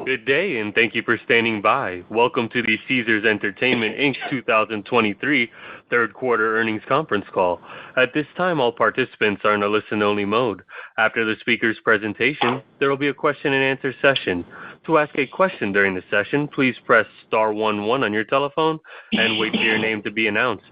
Good day, and thank you for standing by. Welcome to the Caesars Entertainment, Inc. 2023 third quarter earnings conference call. At this time, all participants are in a listen-only mode. After the speaker's presentation, there will be a question-and-answer session. To ask a question during the session, please press star 11 on your telephone and wait for your name to be announced.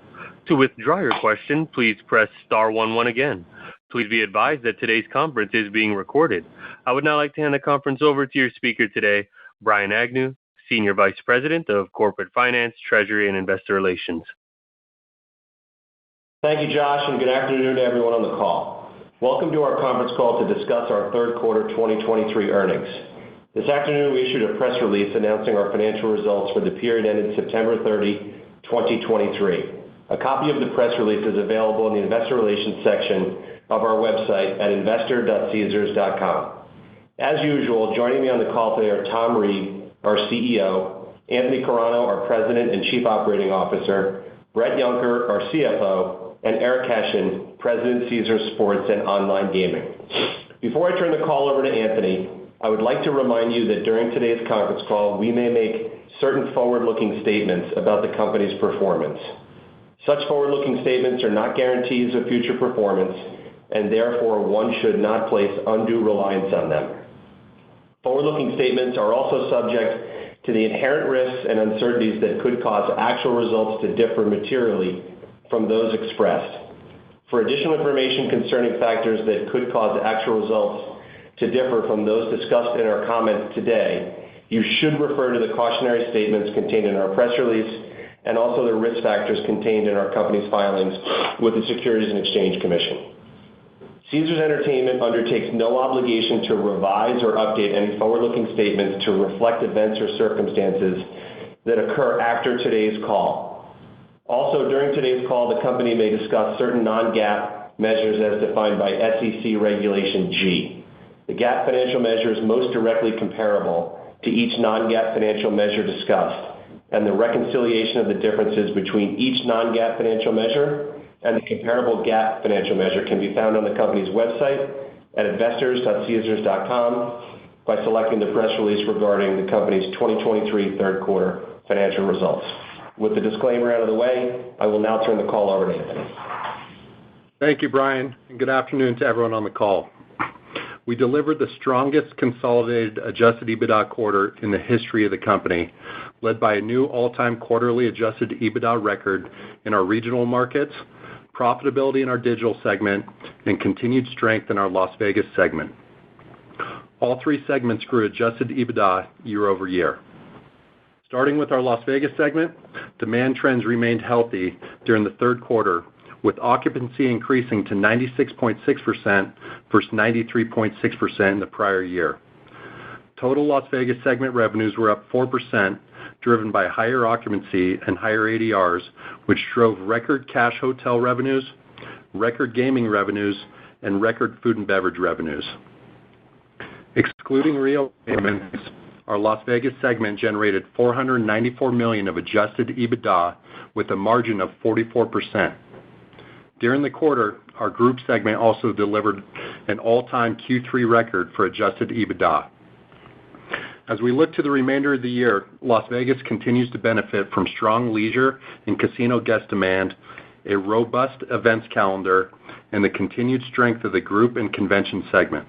To withdraw your question, please press star 11 again. Please be advised that today's conference is being recorded. I would now like to hand the conference over to your speaker today, Brian Agnew, Senior Vice President of Corporate Finance, Treasury, and Investor Relations. Thank you, Josh, and good afternoon to everyone on the call. Welcome to our conference call to discuss our third quarter 2023 earnings. This afternoon, we issued a press release announcing our financial results for the period ended September 30, 2023. A copy of the press release is available in the Investor Relations section of our website at investor.caesars.com. As usual, joining me on the call today are Tom Reeg, our CEO, Anthony Carano, our President and Chief Operating Officer, Bret Yunker, our CFO, and Eric Hession, President, Caesars Sports and Online Gaming. Before I turn the call over to Anthony, I would like to remind you that during today's conference call, we may make certain forward-looking statements about the company's performance. Such forward-looking statements are not guarantees of future performance, and therefore one should not place undue reliance on them. Forward-looking statements are also subject to the inherent risks and uncertainties that could cause actual results to differ materially from those expressed. For additional information concerning factors that could cause actual results to differ from those discussed in our comments today, you should refer to the cautionary statements contained in our press release and also the risk factors contained in our company's filings with the Securities and Exchange Commission. Caesars Entertainment undertakes no obligation to revise or update any forward-looking statements to reflect events or circumstances that occur after today's call. Also, during today's call, the company may discuss certain non-GAAP measures as defined by SEC Regulation G. The GAAP financial measure is most directly comparable to each non-GAAP financial measure discussed, and the reconciliation of the differences between each non-GAAP financial measure and the comparable GAAP financial measure can be found on the company's website at investors.caesars.com by selecting the press release regarding the company's 2023 third quarter financial results. With the disclaimer out of the way, I will now turn the call over to Anthony. Thank you, Brian, and good afternoon to everyone on the call. We delivered the strongest consolidated adjusted EBITDA quarter in the history of the company, led by a new all-time quarterly adjusted EBITDA record in our regional markets, profitability in our digital segment, and continued strength in our Las Vegas segment. All three segments grew adjusted EBITDA year over year. Starting with our Las Vegas segment, demand trends remained healthy during the third quarter, with occupancy increasing to 96.6% versus 93.6% in the prior year. Total Las Vegas segment revenues were up 4%, driven by higher occupancy and higher ADRs, which drove record cash hotel revenues, record gaming revenues, and record food and beverage revenues. Excluding Rio payments, our Las Vegas segment generated $494 million of adjusted EBITDA with a margin of 44%. During the quarter, our group segment also delivered an all-time Q3 record for adjusted EBITDA. As we look to the remainder of the year, Las Vegas continues to benefit from strong leisure and casino guest demand, a robust events calendar, and the continued strength of the group and convention segment.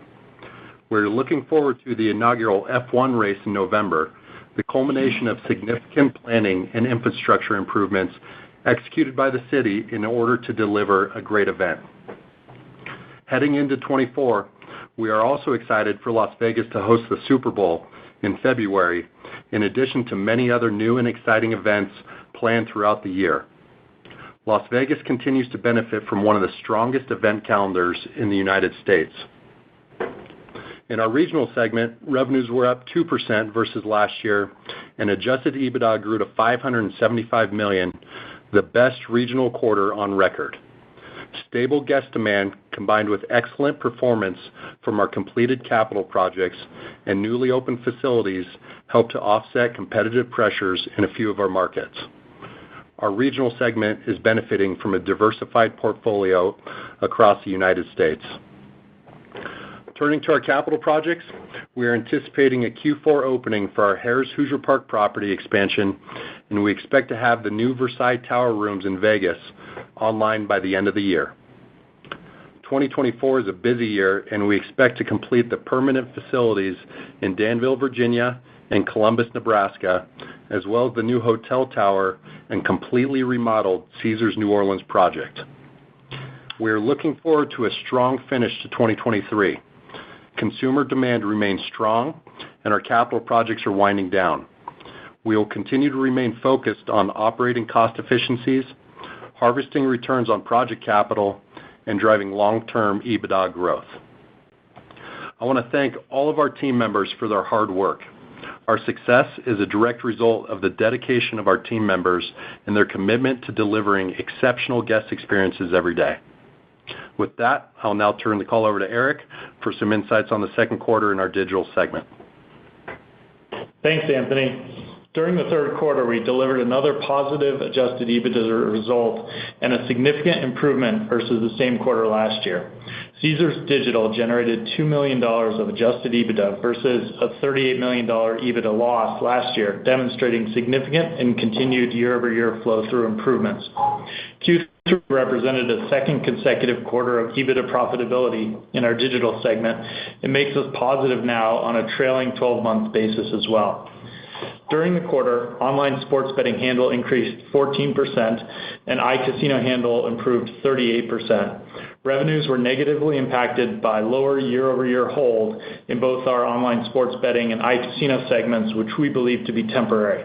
We're looking forward to the inaugural F1 race in November, the culmination of significant planning and infrastructure improvements executed by the city in order to deliver a great event. Heading into 24, we are also excited for Las Vegas to host the Super Bowl in February, in addition to many other new and exciting events planned throughout the year. Las Vegas continues to benefit from one of the strongest event calendars in the United States. In our regional segment, revenues were up 2% versus last year, and adjusted EBITDA grew to $575 million, the best regional quarter on record. Stable guest demand, combined with excellent performance from our completed capital projects and newly opened facilities, helped to offset competitive pressures in a few of our markets. Our regional segment is benefiting from a diversified portfolio across the United States. Turning to our capital projects, we are anticipating a Q4 opening for our Harrah's Hoosier Park property expansion, and we expect to have the new Versailles Tower rooms in Vegas online by the end of the year. 2024 is a busy year, and we expect to complete the permanent facilities in Danville, Virginia, and Columbus, Nebraska, as well as the new hotel tower and completely remodeled Caesars New Orleans project. We are looking forward to a strong finish to 2023. Consumer demand remains strong, and our capital projects are winding down. We will continue to remain focused on operating cost efficiencies, harvesting returns on project capital, and driving long-term EBITDA growth. I want to thank all of our team members for their hard work. Our success is a direct result of the dedication of our team members and their commitment to delivering exceptional guest experiences every day. With that, I'll now turn the call over to Eric for some insights on the second quarter in our digital segment. Thanks, Anthony. During the third quarter, we delivered another positive adjusted EBITDA result and a significant improvement versus the same quarter last year. Caesars Digital generated $2 million of adjusted EBITDA versus a $38 million EBITDA loss last year, demonstrating significant and continued year-over-year flow-through improvements. Q3 represented a second consecutive quarter of EBITDA profitability in our digital segment. It makes us positive now on a trailing 12-month basis as well. During the quarter, online sports betting handle increased 14%, and iCasino handle improved 38%. Revenues were negatively impacted by lower year-over-year hold in both our online sports betting and iCasino segments, which we believe to be temporary.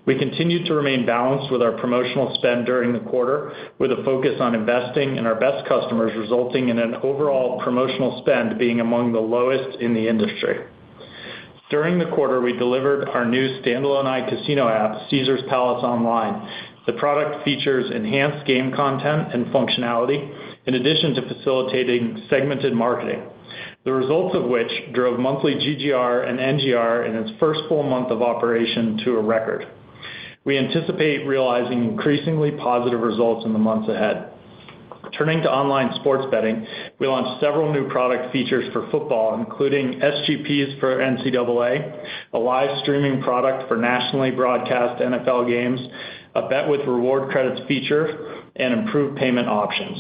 We continued to remain balanced with our promotional spend during the quarter, with a focus on investing in our best customers, resulting in an overall promotional spend being among the lowest in the industry. During the quarter, we delivered our new standalone iCasino app, Caesars Palace Online. The product features enhanced game content and functionality, in addition to facilitating segmented marketing, the results of which drove monthly GGR and NGR in its first full month of operation to a record. We anticipate realizing increasingly positive results in the months ahead. Turning to online sports betting, we launched several new product features for football, including SGPs for NCAA, a live streaming product for nationally broadcast NFL games, a bet with reward credits feature, and improved payment options.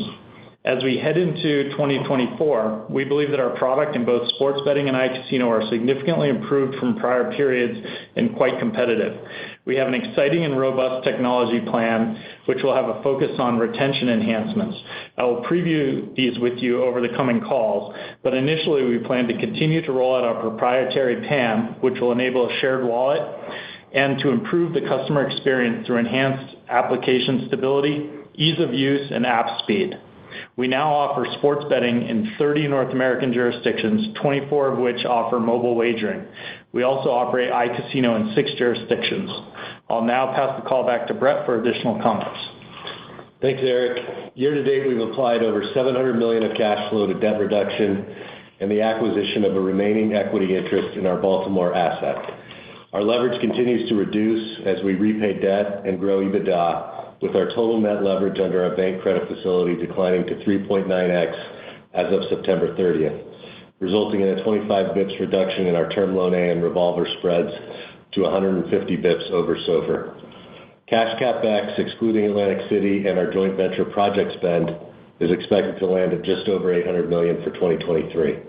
As we head into 2024, we believe that our product in both sports betting and iCasino are significantly improved from prior periods and quite competitive. We have an exciting and robust technology plan, which will have a focus on retention enhancements. I will preview these with you over the coming calls, but initially we plan to continue to roll out our proprietary PAM, which will enable a shared wallet, and to improve the customer experience through enhanced application stability, ease of use, and app speed. We now offer sports betting in 30 North American jurisdictions, 24 of which offer mobile wagering. We also operate iCasino in 6 jurisdictions. I'll now pass the call back to Brett for additional comments. Thanks, Eric. Year to date, we've applied over $700 million of cash flow to debt reduction and the acquisition of a remaining equity interest in our Baltimore asset. Our leverage continues to reduce as we repay debt and grow EBITDA, with our total net leverage under our bank credit facility declining to 3.9x as of September 30th, resulting in a 25 bips reduction in our term loan A and revolver spreads to 150 bips over SOFR. Cash CapEx, excluding Atlantic City and our joint venture project spend, is expected to land at just over $800 million for 2023.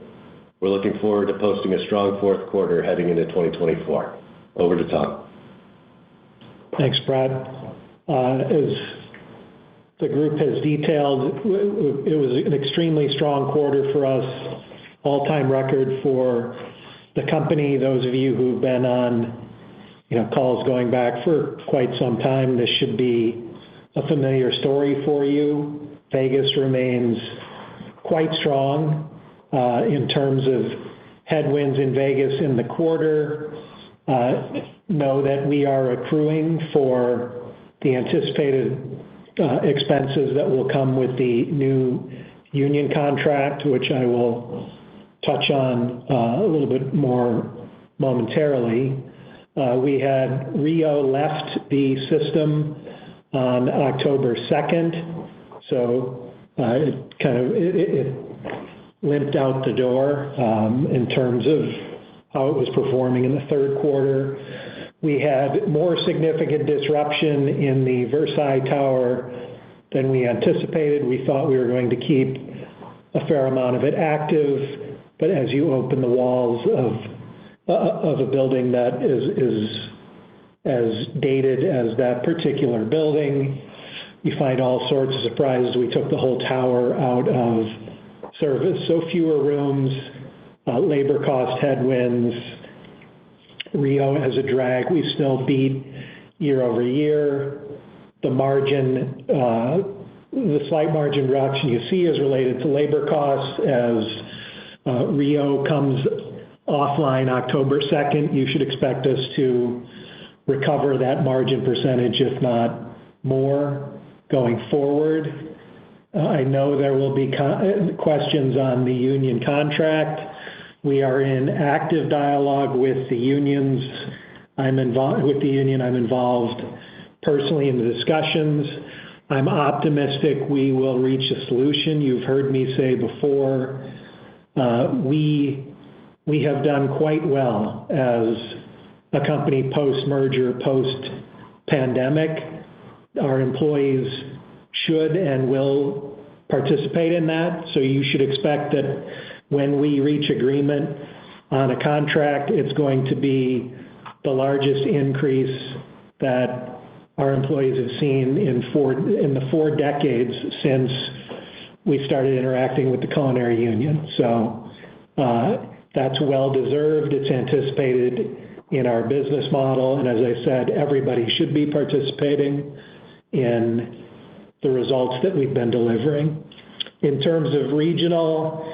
We're looking forward to posting a strong fourth quarter heading into 2024. Over to Tom. Thanks, Brad. As the group has detailed, it was an extremely strong quarter for us, all-time record for the company. Those of you who've been on, calls going back for quite some time, this should be a familiar story for you. Vegas remains quite strong in terms of headwinds in Vegas in the quarter. Know that we are accruing for the anticipated expenses that will come with the new union contract, which I will touch on a little bit more momentarily. We had Rio left the system on October 2nd, so it limped out the door in terms of how it was performing in the third quarter. We had more significant disruption in the Versailles Tower than we anticipated. We thought we were going to keep a fair amount of it active, but as you open the walls of a building that is as dated as that particular building, you find all sorts of surprises. We took the whole tower out of service, so fewer rooms, labor cost headwinds, Reno as a drag. We still beat year over year. The margin, the slight margin reduction you see is related to labor costs. As Reno comes offline October 2nd, you should expect us to recover that margin percentage, if not more, going forward. I know there will be questions on the union contract. We are in active dialogue with the unions. I'm involved personally in the discussions. I'm optimistic we will reach a solution. You've heard me say before, we have done quite well as a company post-merger, post-pandemic. Our employees should and will participate in that. So you should expect that when we reach agreement on a contract, it's going to be the largest increase that our employees have seen in the 4 decades since we started interacting with the culinary union. So that's well-deserved. It's anticipated in our business model. And as I said, everybody should be participating in the results that we've been delivering. In terms of regional,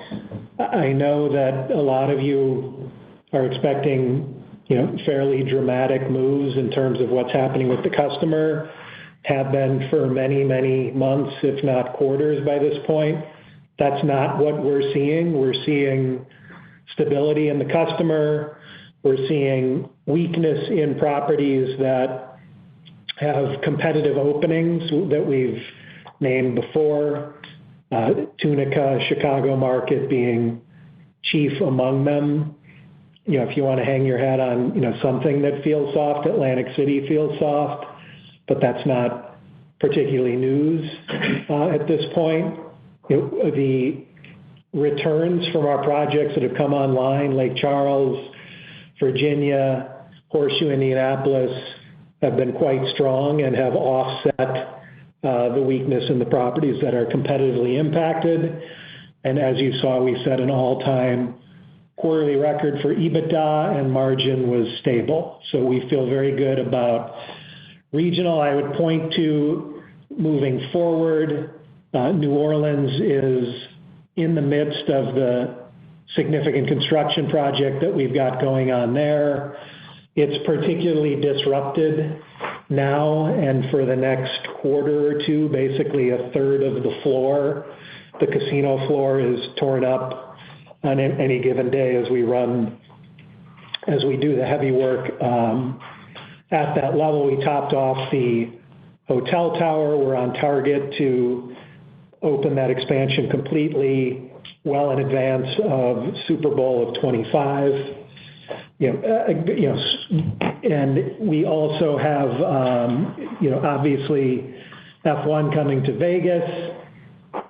I know that a lot of you are expecting, fairly dramatic moves in terms of what's happening with the customer, have been for many, many months, if not quarters by this point. That's not what we're seeing. We're seeing stability in the customer. We're seeing weakness in properties that have competitive openings that we've named before, Tunica, Chicago market being chief among them. If you want to hang your hat on, something that feels soft, Atlantic City feels soft, but that's not particularly news at this point. The returns from our projects that have come online, Lake Charles, Virginia, Horseshoe, Indianapolis, have been quite strong and have offset the weakness in the properties that are competitively impacted. And as you saw, we set an all-time quarterly record for EBITDA, and margin was stable. So we feel very good about regional. I would point to moving forward, New Orleans is in the midst of the significant construction project that we've got going on there. It's particularly disrupted now, and for the next quarter or two, basically a third of the floor, the casino floor, is torn up on any given day as we do the heavy work at that level. We topped off the hotel tower. We're on target to open that expansion completely well in advance of Super Bowl of 25. And we also have, obviously F1 coming to Vegas.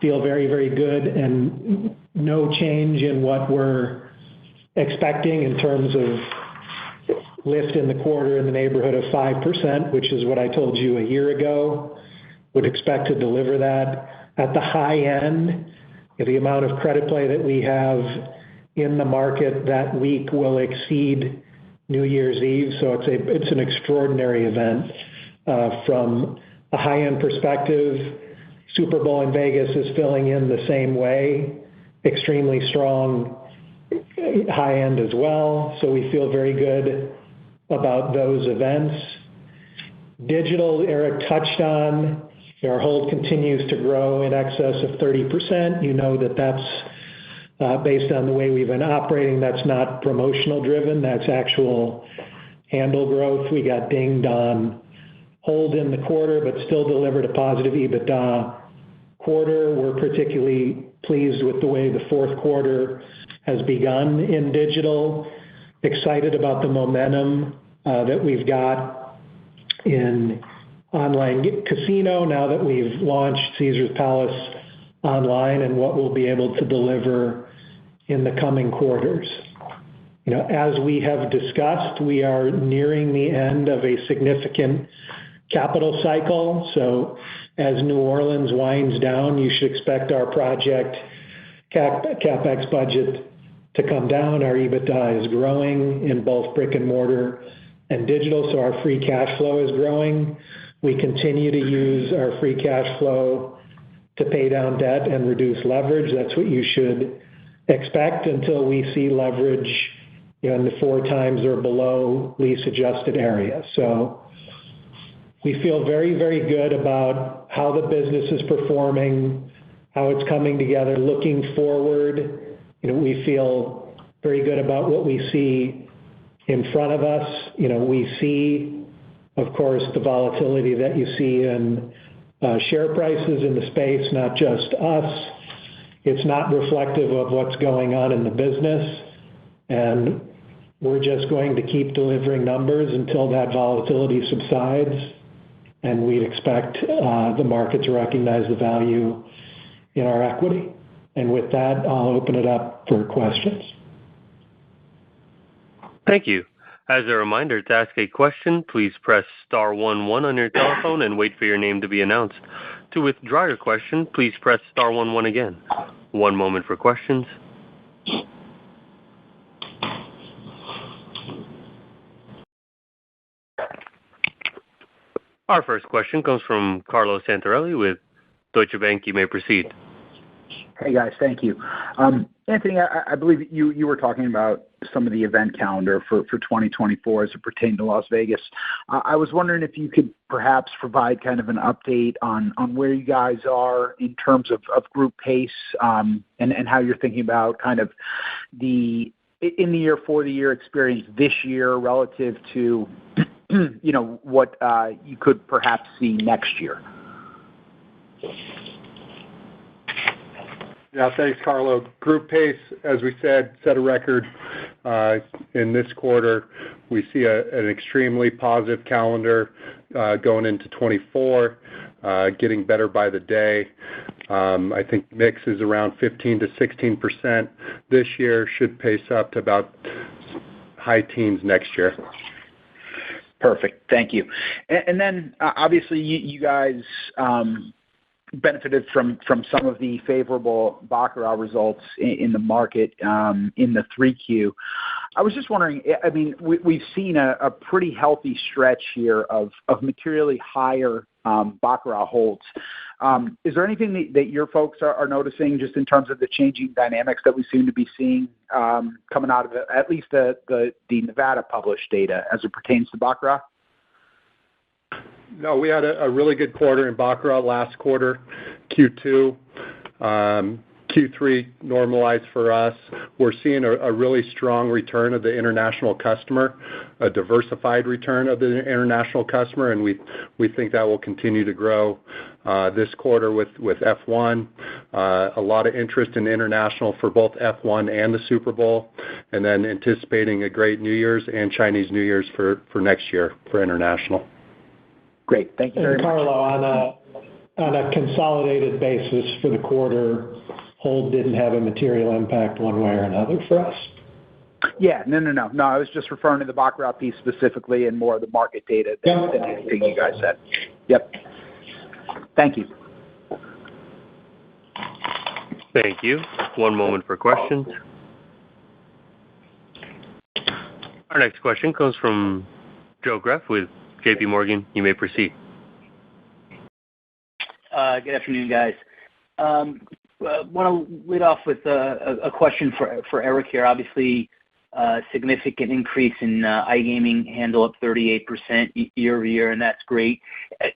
Feel very, very good, and no change in what we're expecting in terms of lift in the quarter in the neighborhood of 5%, which is what I told you a year ago. Would expect to deliver that at the high end. The amount of credit play that we have in the market that week will exceed New Year's Eve, so it's an extraordinary event from a high-end perspective. Super Bowl in Vegas is filling in the same way, extremely strong high end as well. So we feel very good about those events. Digital, Eric touched on. Our hold continues to grow in excess of 30%. You know that's based on the way we've been operating. That's not promotional driven. That's actual handle growth. We got dinged on hold in the quarter, but still delivered a positive EBITDA quarter. We're particularly pleased with the way the fourth quarter has begun in digital, excited about the momentum that we've got in online casino now that we've launched Caesars Palace online and what we'll be able to deliver in the coming quarters. As we have discussed, we are nearing the end of a significant capital cycle. So as New Orleans winds down, you should expect our project CapEx budget to come down. Our EBITDA is growing in both brick and mortar and digital, so our free cash flow is growing. We continue to use our free cash flow to pay down debt and reduce leverage. That's what you should expect until we see leverage in the 4x or below lease-adjusted area. So we feel very, very good about how the business is performing, how it's coming together. Looking forward, we feel very good about what we see in front of us. We see, of course, the volatility that you see in share prices in the space, not just us. It's not reflective of what's going on in the business, and we're just going to keep delivering numbers until that volatility subsides, and we'd expect the market to recognize the value in our equity. And with that, I'll open it up for questions. Thank you. As a reminder, to ask a question, please press star 11 on your telephone and wait for your name to be announced. To withdraw your question, please press star 11 again. One moment for questions. Our first question comes from Carlo Santarelli with Deutsche Bank. You may proceed. Hey, guys. Thank you. Anthony, I believe you were talking about some of the event calendar for 2024 as it pertained to Las Vegas. I was wondering if you could perhaps provide kind of an update on where you guys are in terms of group pace and how you're thinking about kind of the in-the-year, for-the-year experience this year relative to what you could perhaps see next year. Yeah, thanks, Carlo. Group pace, as we said, set a record in this quarter. We see an extremely positive calendar going into 24, getting better by the day. I think mix is around 15 to 16% this year, should pace up to about high teens next year. Perfect. Thank you. And then, obviously, you guys benefited from some of the favorable baccarat results in the market in the 3Q. I was just wondering, I mean, we've seen a pretty healthy stretch here of materially higher baccarat holds. Is there anything that your folks are noticing just in terms of the changing dynamics that we seem to be seeing coming out of at least the Nevada published data as it pertains to baccarat? No, we had a really good quarter in baccarat last quarter, Q2. Q3 normalized for us. We're seeing a really strong return of the international customer, a diversified return of the international customer, and we think that will continue to grow this quarter with F1. A lot of interest in international for both F1 and the Super Bowl, and then anticipating a great New Year's and Chinese New Year's for next year for international. Great. Thank you very much. Carlo, on a consolidated basis for the quarter, hold didn't have a material impact one way or another for us. Yeah. No. I was just referring to the baccarat piece specifically and more of the market data than anything you guys said. Yep. Thank you. Thank you. One moment for questions. Our next question comes from Joe Greff with J.P. Morgan. You may proceed. Good afternoon, guys. Want to lead off with a question for Eric here. Obviously, significant increase in iGaming handle up 38% year over year, and that's great.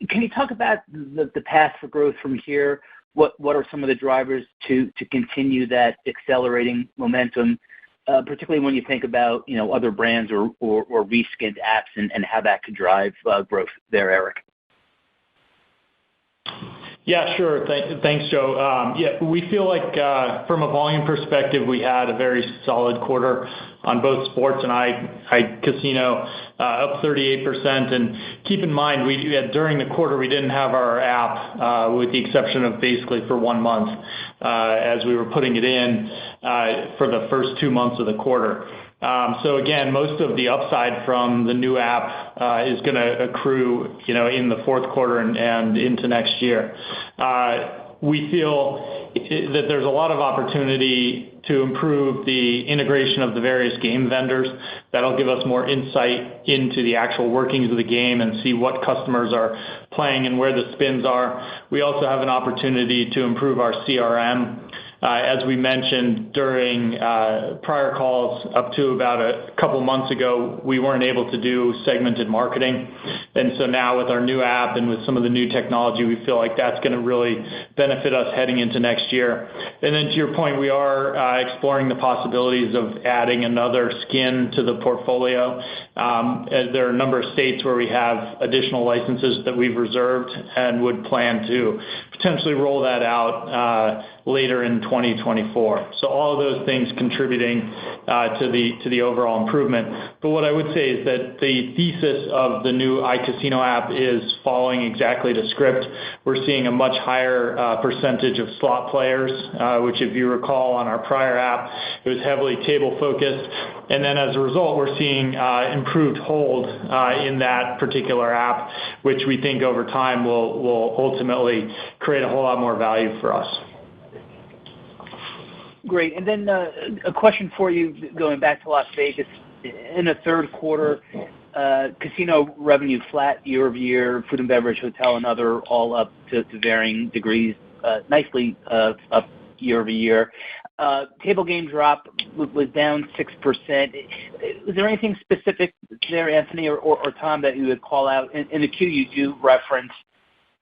Can you talk about the path for growth from here? What are some of the drivers to continue that accelerating momentum, particularly when you think about other brands or reskinned apps and how that could drive growth there, Eric? Yeah, sure. Thanks, Joe. Yeah, we feel like from a volume perspective, we had a very solid quarter on both sports and iCasino, up 38%. And keep in mind, during the quarter, we didn't have our app, with the exception of basically for 1 month, as we were putting it in for the first 2 months of the quarter. So again, most of the upside from the new app is going to accrue, in the fourth quarter and into next year. We feel that there's a lot of opportunity to improve the integration of the various game vendors. That'll give us more insight into the actual workings of the game and see what customers are playing and where the spins are. We also have an opportunity to improve our CRM. As we mentioned during prior calls, up to about a couple months ago, we weren't able to do segmented marketing. And so now with our new app and with some of the new technology, we feel like that's going to really benefit us heading into next year. And then to your point, we are exploring the possibilities of adding another skin to the portfolio. There are a number of states where we have additional licenses that we've reserved and would plan to potentially roll that out later in 2024. So all of those things contributing to the overall improvement. But what I would say is that the thesis of the new iCasino app is following exactly the script. We're seeing a much higher percentage of slot players, which if you recall on our prior app, it was heavily table focused. And then as a result, we're seeing improved hold in that particular app, which we think over time will ultimately create a whole lot more value for us. Great. And then a question for you, going back to Las Vegas. In the third quarter, casino revenue flat year over year, food and beverage, hotel, and other all up to varying degrees, nicely up year over year. Table game drop was down 6%. Is there anything specific there, Anthony or Tom, that you would call out? In the Q, you do reference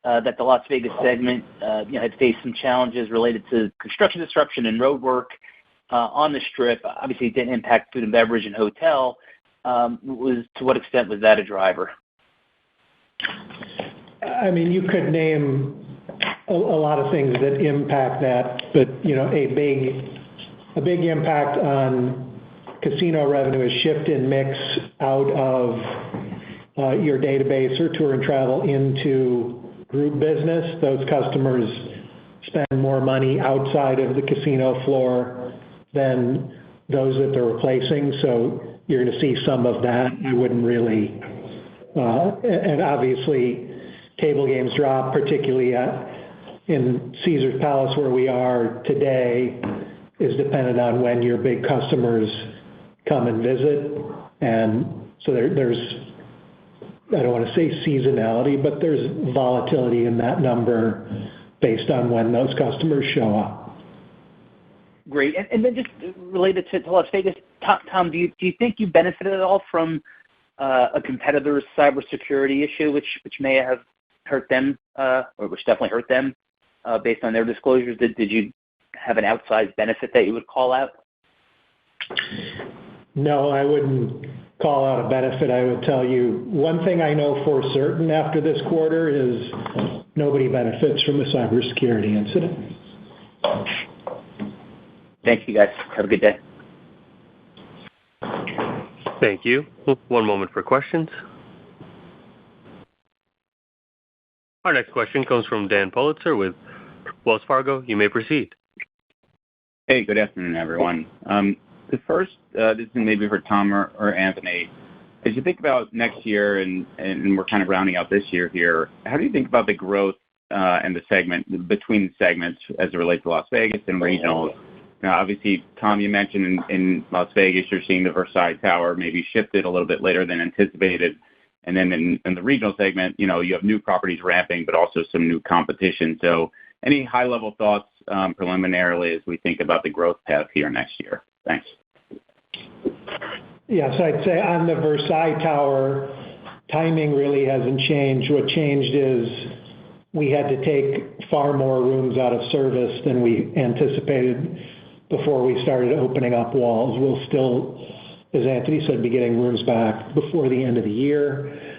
that the Las Vegas segment had faced some challenges related to construction disruption and road work on the Strip. Obviously, it didn't impact food and beverage and hotel. To what extent was that a driver? I mean, you could name a lot of things that impact that, but a big impact on casino revenue is shift in mix out of your database or tour and travel into group business. Those customers spend more money outside of the casino floor than those that they're replacing. So you're going to see some of that. I wouldn't really, and obviously table games drop, particularly in Caesar's Palace where we are today, is dependent on when your big customers come and visit. And so there's, I don't want to say seasonality, but there's volatility in that number based on when those customers show up. Great. And then just related to Las Vegas, Tom, do you think you benefited at all from a competitor's cybersecurity issue, which may have hurt them, or which definitely hurt them based on their disclosures? Did you have an outsized benefit that you would call out? No, I wouldn't call out a benefit. I would tell you one thing I know for certain after this quarter is nobody benefits from a cybersecurity incident. Thank you, guys. Have a good day. Thank you. One moment for questions. Our next question comes from Dan Politzer with Wells Fargo. You may proceed. Hey, good afternoon, everyone. The first, this is maybe for Tom or Anthony. As you think about next year and we're kind of rounding out this year here, how do you think about the growth and the segment between segments as it relates to Las Vegas and regional? Now, obviously, Tom, you mentioned in Las Vegas you're seeing the Versailles Tower maybe shifted a little bit later than anticipated. And then in the regional segment, you have new properties ramping, but also some new competition. So any high-level thoughts preliminarily as we think about the growth path here next year? Thanks. Yes, I'd say on the Versailles Tower, timing really hasn't changed. What changed is we had to take far more rooms out of service than we anticipated before we started opening up walls. We'll still, as Anthony said, be getting rooms back before the end of the year.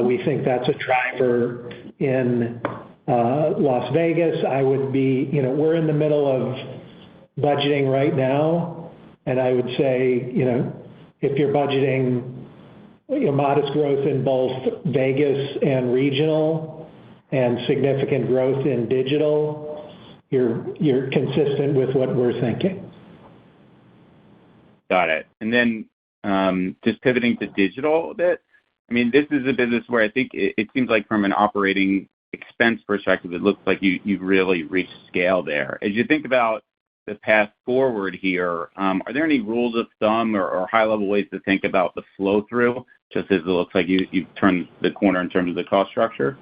We think that's a driver in Las Vegas, I would be, we're in the middle of budgeting right now, and I would say, if you're budgeting modest growth in both Vegas and regional and significant growth in digital, you're consistent with what we're thinking. Got it. And then just pivoting to digital a bit, I mean, this is a business where I think it seems like from an operating expense perspective, it looks like you've really reached scale there. As you think about the path forward here, are there any rules of thumb or high-level ways to think about the flow-through, just as it looks like you've turned the corner in terms of the cost structure?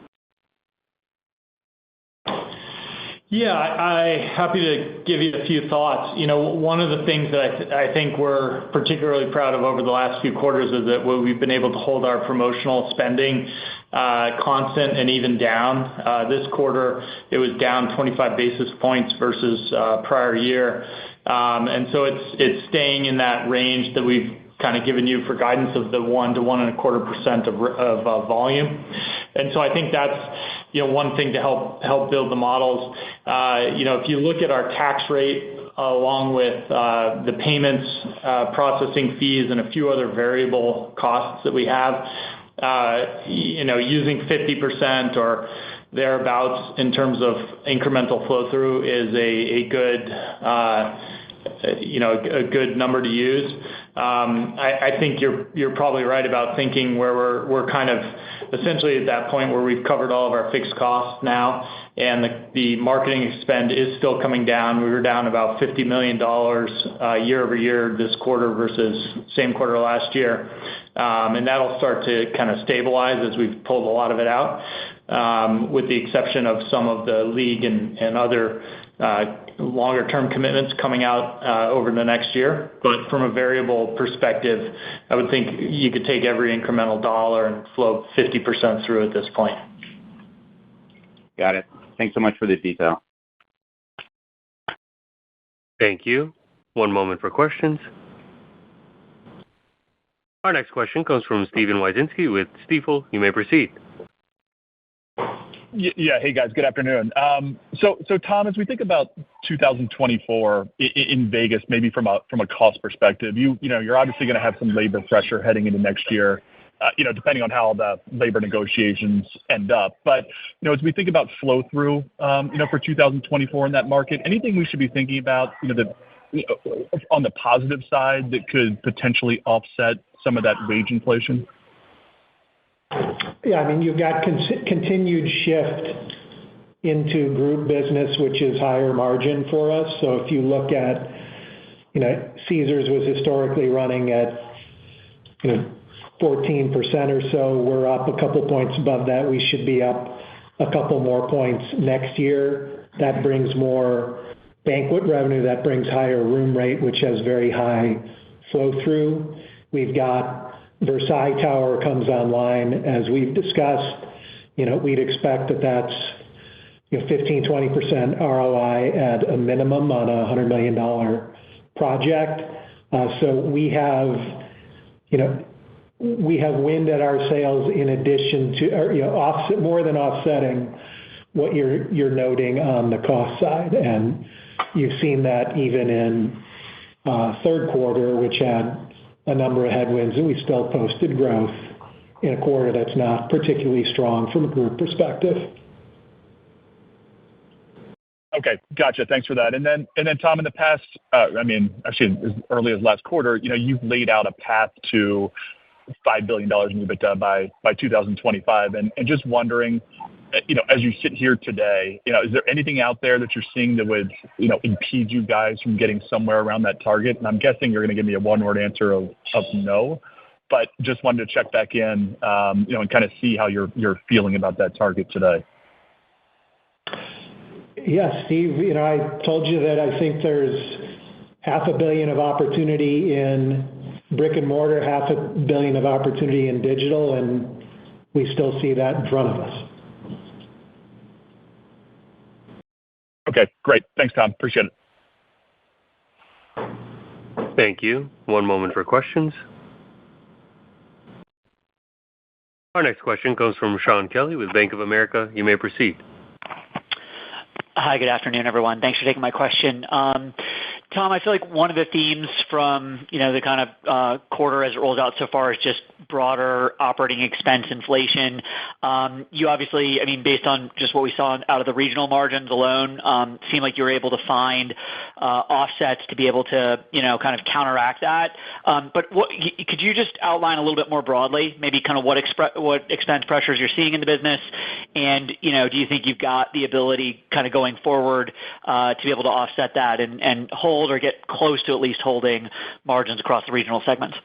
Yeah, I'm happy to give you a few thoughts. One of the things that I think we're particularly proud of over the last few quarters is that we've been able to hold our promotional spending constant and even down. This quarter, it was down 25 basis points versus prior year. And so it's staying in that range that we've kind of given you for guidance of the 1 to 1.25% of volume. And so I think that's, one thing to help build the models. If you look at our tax rate along with the payments, processing fees, and a few other variable costs that we have, using 50% or thereabouts in terms of incremental flow-through is a good number to use. I think you're probably right about thinking where we're kind of essentially at that point where we've covered all of our fixed costs now, and the marketing spend is still coming down. We were down about $50 million year over year this quarter versus same quarter last year. And that'll start to kind of stabilize as we've pulled a lot of it out, with the exception of some of the league and other longer-term commitments coming out over the next year. But from a variable perspective, I would think you could take every incremental dollar and flow 50% through at this point. Got it. Thanks so much for the detail. Thank you. One moment for questions. Our next question comes from Steven Wieczynski with Stifel. You may proceed. Yeah. Hey, guys. Good afternoon. So Tom, as we think about 2024 in Vegas, maybe from a cost perspective, you're obviously going to have some labor pressure heading into next year, depending on how the labor negotiations end up. But, as we think about flow-through, for 2024 in that market, anything we should be thinking about, on the positive side that could potentially offset some of that wage inflation? Yeah, I mean, you've got continued shift into group business, which is higher margin for us. So if you look at, Caesars was historically running at, 14% or so. We're up a couple points above that. We should be up a couple more points next year. That brings more banquet revenue. That brings higher room rate, which has very high flow-through. We've got Versailles Tower comes online, as we've discussed. We'd expect that's 15-20% ROI at a minimum on a $100 million project. So we have wind at our sails in addition to, or more than offsetting what you're noting on the cost side. And you've seen that even in third quarter, which had a number of headwinds, and we still posted growth in a quarter that's not particularly strong from a group perspective. Okay, gotcha. Thanks for that. And then Tom, in the past, actually as early as last quarter, you've laid out a path to $5 billion in EBITDA by 2025. And just wondering, as you sit here today, is there anything out there that you're seeing that would, impede you guys from getting somewhere around that target? And I'm guessing you're going to give me a one-word answer of no, but just wanted to check back in, and kind of see how you're feeling about that target today. Yeah, Steve, I told you that I think there's $500 million of opportunity in brick and mortar, $500 million of opportunity in digital, and we still see that in front of us. Okay, great. Thanks, Tom. Appreciate it. Thank you. One moment for questions. Our next question comes from Shaun Kelley with Bank of America. You may proceed. Hi, good afternoon, everyone. Thanks for taking my question. Tom, I feel like one of the themes from, the kind of quarter as it rolls out so far is just broader operating expense inflation. You obviously, based on just what we saw out of the regional margins alone, seemed like you were able to find offsets to be able to, kind of counteract that. But could you just outline a little bit more broadly, maybe kind of what expense pressures you're seeing in the business? And, do you think you've got the ability kind of going forward to be able to offset that and hold or get close to at least holding margins across the regional segments?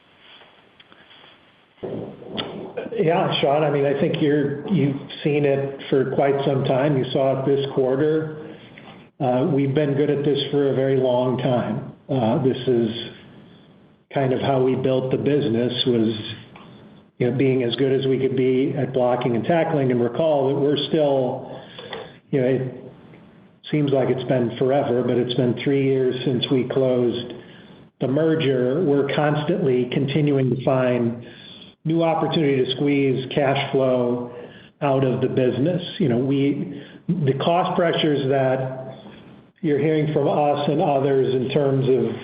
Yeah, Sean, I think you've seen it for quite some time. You saw it this quarter. We've been good at this for a very long time. This is kind of how we built the business, was being as good as we could be at blocking and tackling. And recall that we're still, it seems like it's been forever, but it's been 3 years since we closed the merger. We're constantly continuing to find new opportunity to squeeze cash flow out of the business. The cost pressures that you're hearing from us and others in terms of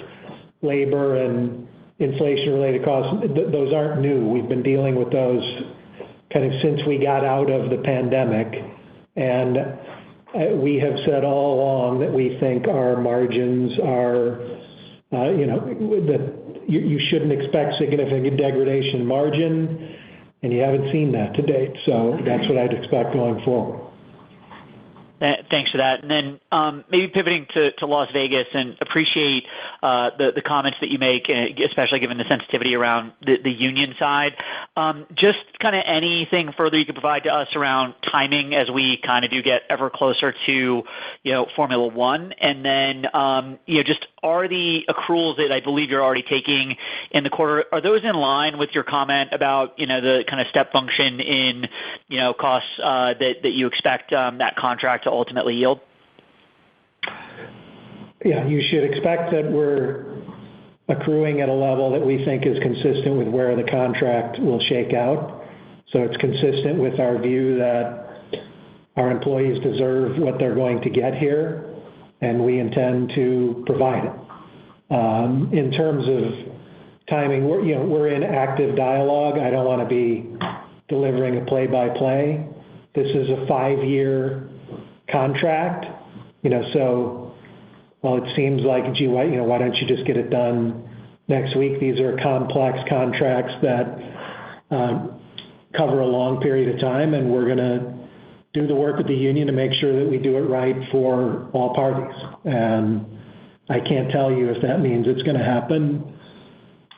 labor and inflation-related costs, those aren't new. We've been dealing with those kind of since we got out of the pandemic. And we have said all along that we think our margins are, that you shouldn't expect significant degradation in margin, and you haven't seen that to date. So that's what I'd expect going forward. Thanks for that. And then maybe pivoting to Las Vegas, and appreciate the comments that you make, especially given the sensitivity around the union side. Just kind of anything further you could provide to us around timing as we kind of do get ever closer to, Formula One. And then, just are the accruals that I believe you're already taking in the quarter, are those in line with your comment about, the kind of step function in, costs that you expect that contract to ultimately yield? Yeah, you should expect that we're accruing at a level that we think is consistent with where the contract will shake out. So it's consistent with our view that our employees deserve what they're going to get here, and we intend to provide it. In terms of timing, we're in active dialogue. I don't want to be delivering a play-by-play. This is a 5-year contract, so while it seems like, gee, why don't you just get it done next week? These are complex contracts that cover a long period of time, and we're going to do the work with the union to make sure that we do it right for all parties. And I can't tell you if that means it's going to happen,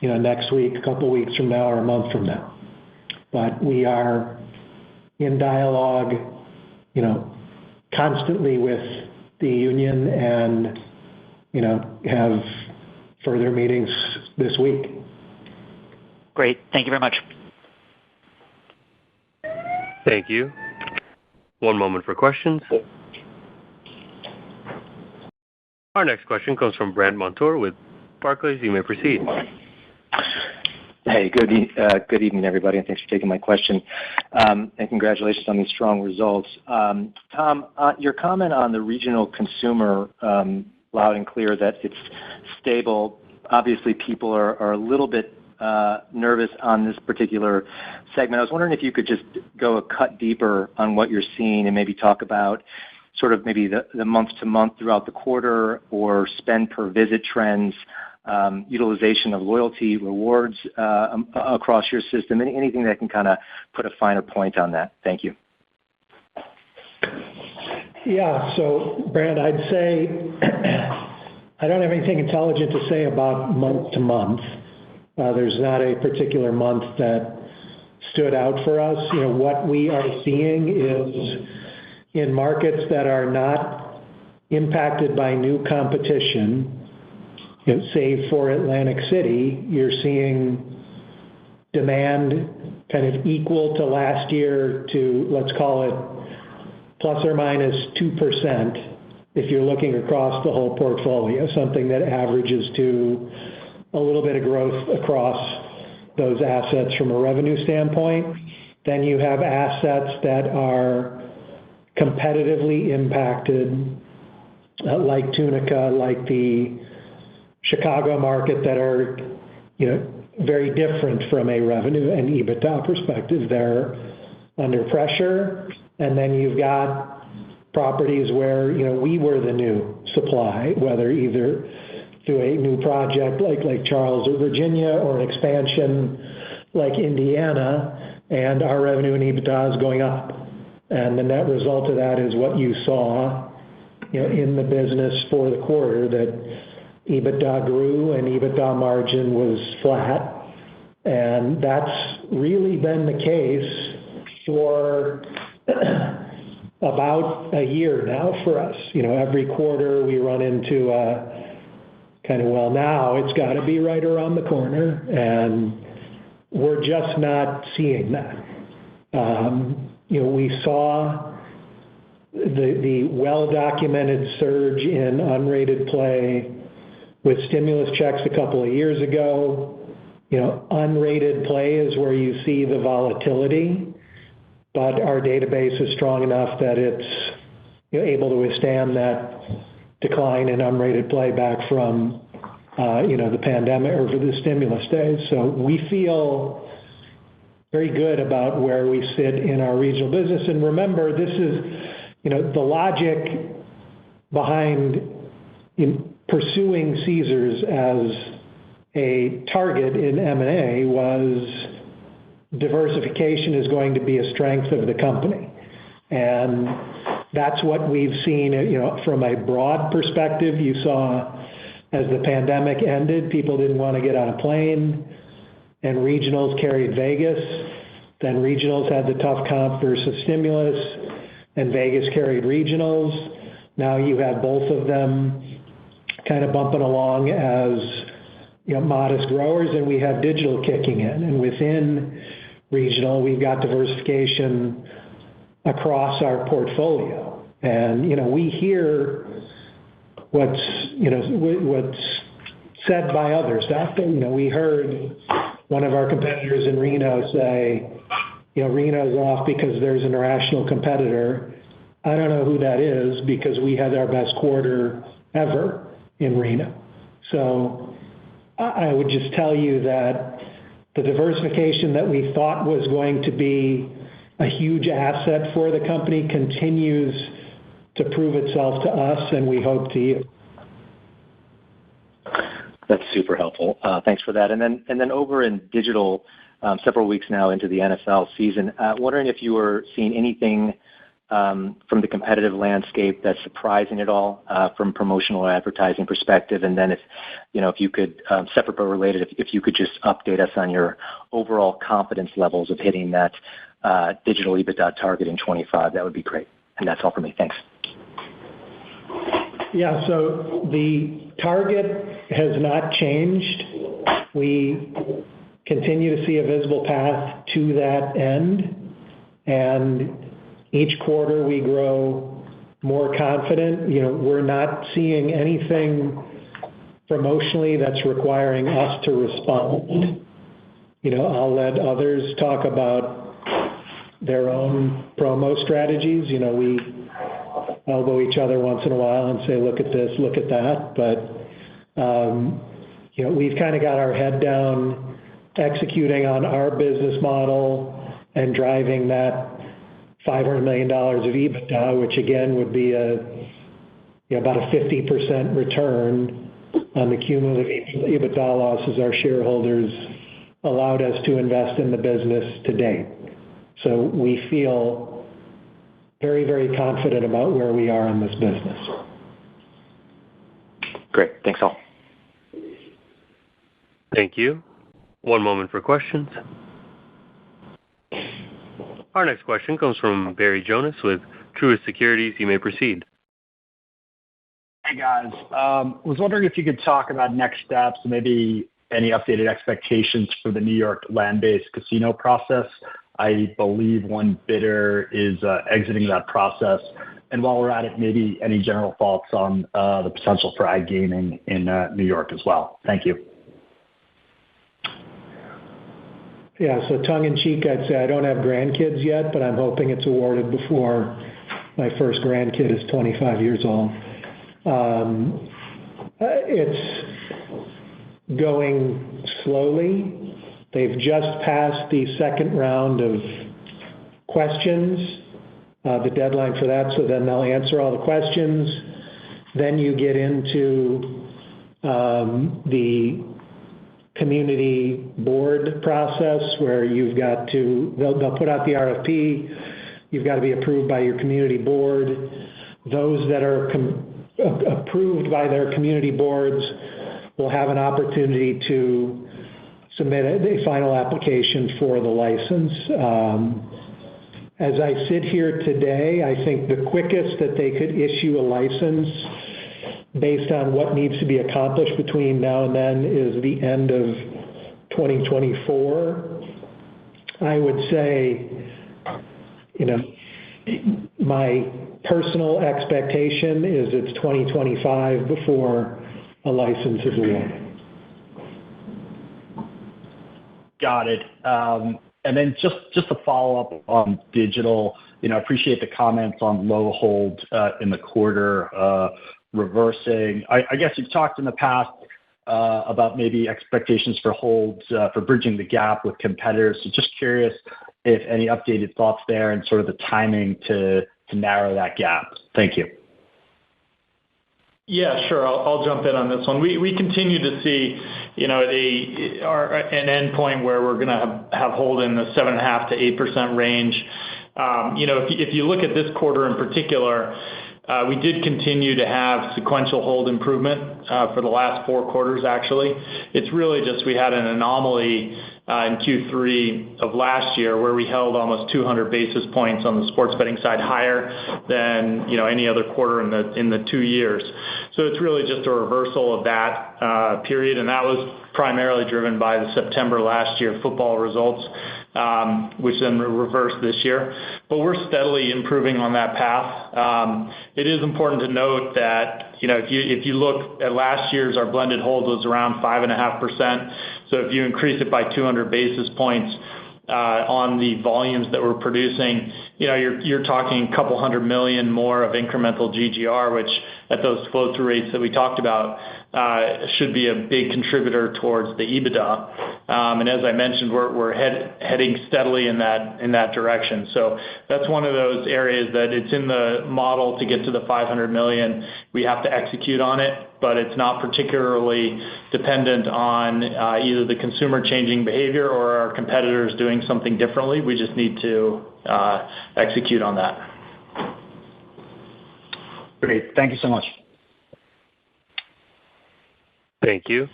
next week, a couple weeks from now, or a month from now. But we are in dialogue, constantly with the union, and, have further meetings this week. Great. Thank you very much. Thank you. One moment for questions. Our next question comes from Brandt Montour with Barclays. You may proceed. Hey, good evening, everybody, and thanks for taking my question. And congratulations on these strong results. Tom, your comment on the regional consumer, loud and clear that it's stable. Obviously, people are a little bit nervous on this particular segment. I was wondering if you could just go a cut deeper on what you're seeing and maybe talk about sort of maybe the month-to-month throughout the quarter, or spend per visit trends, utilization of loyalty rewards across your system, anything that can kind of put a finer point on that. Thank you. Yeah, so Brand, I'd say I don't have anything intelligent to say about month to month. There's not a particular month that stood out for us. What we are seeing is in markets that are not impacted by new competition, save for Atlantic City, you're seeing demand kind of equal to last year to, let's call it, plus or minus 2%, if you're looking across the whole portfolio, something that averages to a little bit of growth across those assets from a revenue standpoint. Then you have assets that are competitively impacted like Tunica, like the Chicago market that are, very different from a revenue and EBITDA perspective. They're under pressure. And then you've got properties where, we were the new supply, whether either through a new project like Charles or Virginia or an expansion like Indiana, and our revenue and EBITDA is going up. And the net result of that is what you saw, in the business for the quarter, that EBITDA grew and EBITDA margin was flat. And that's really been the case for about a year now for us. Every quarter we run into now it's got to be right around the corner, and we're just not seeing that. We saw the well-documented surge in unrated play with stimulus checks a couple of years ago. Unrated play is where you see the volatility, but our database is strong enough that it's able to withstand that decline in unrated play back from the pandemic or for the stimulus days. So we feel very good about where we sit in our regional business. And remember, this is the logic behind pursuing Caesars as a target in M&A was diversification is going to be a strength of the company. And that's what we've seen, from a broad perspective. You saw as the pandemic ended, people didn't want to get on a plane, and regionals carried Vegas. Then regionals had the tough comp versus stimulus, and Vegas carried regionals. Now you have both of them kind of bumping along as modest growers, and we have digital kicking in. And within regional, we've got diversification across our portfolio. And we hear what's said by others out there. We heard one of our competitors in Reno say, Reno's off because there's an irrational competitor. I don't know who that is, because we had our best quarter ever in Reno. So I would just tell you that the diversification that we thought was going to be a huge asset for the company continues to prove itself to us, and we hope to you. That's super helpful. Thanks for that. And then over in digital, several weeks now into the NFL season, wondering if you were seeing anything from the competitive landscape that's surprising at all from promotional or advertising perspective. And then if you could, separate but related, if you could just update us on your overall confidence levels of hitting that digital EBITDA target in 25, that would be great. And that's all for me. Thanks. Yeah, so the target has not changed. We continue to see a visible path to that end, and each quarter we grow more confident. We're not seeing anything promotionally that's requiring us to respond. I'll let others talk about their own promo strategies. We elbow each other once in a while and say, look at this, look at that. But, we've kind of got our head down executing on our business model and driving that $500 million of EBITDA, which again would be about a 50% return on the cumulative EBITDA losses our shareholders allowed us to invest in the business to date. So we feel very, very confident about where we are in this business. Great. Thanks all. Thank you. One moment for questions. Our next question comes from Barry Jonas with Truist Securities. You may proceed. Hey, guys. Was wondering if you could talk about next steps and maybe any updated expectations for the New York land-based casino process. I believe one bidder is exiting that process. And while we're at it, maybe any general thoughts on the potential for iGaming in New York as well. Thank you. Yeah, so tongue-in-cheek, I'd say I don't have grandkids yet, but I'm hoping it's awarded before my first grandkid is 25 years old. It's going slowly. They've just passed the second round of questions, the deadline for that, so then they'll answer all the questions. Then you get into the community board process where you've got to, they'll put out the RFP, you've got to be approved by your community board. Those that are approved by their community boards will have an opportunity to submit a final application for the license. As I sit here today, I think the quickest that they could issue a license based on what needs to be accomplished between now and then is the end of 2024. I would say, my personal expectation is it's 2025 before a license is awarded. Got it. And then just to follow up on digital, appreciate the comments on low hold in the quarter reversing. I guess you've talked in the past about maybe expectations for holds for bridging the gap with competitors. So just curious if any updated thoughts there and sort of the timing to narrow that gap. Thank you. Yeah, sure. I'll jump in on this one. We continue to see, an endpoint where we're going to have hold in the 7.5% to 8% range. If you look at this quarter in particular, we did continue to have sequential hold improvement for the last 4 quarters, actually. It's really just we had an anomaly in Q3 of last year where we held almost 200 basis points on the sports betting side higher than any other quarter in the 2 years. So it's really just a reversal of that period, and that was primarily driven by the September last year football results, which then reversed this year. But we're steadily improving on that path. It is important to note that if you look at last year's, our blended hold was around 5.5%. So if you increase it by 200 basis points on the volumes that we're producing, you're talking a couple $100 million more of incremental GGR, which at those flow-through rates that we talked about should be a big contributor towards the EBITDA. And as I mentioned, we're heading steadily in that direction. So that's one of those areas that it's in the model to get to the $500 million. We have to execute on it, but it's not particularly dependent on either the consumer changing behavior or our competitors doing something differently. We just need to execute on that. Great. Thank you so much. Thank you.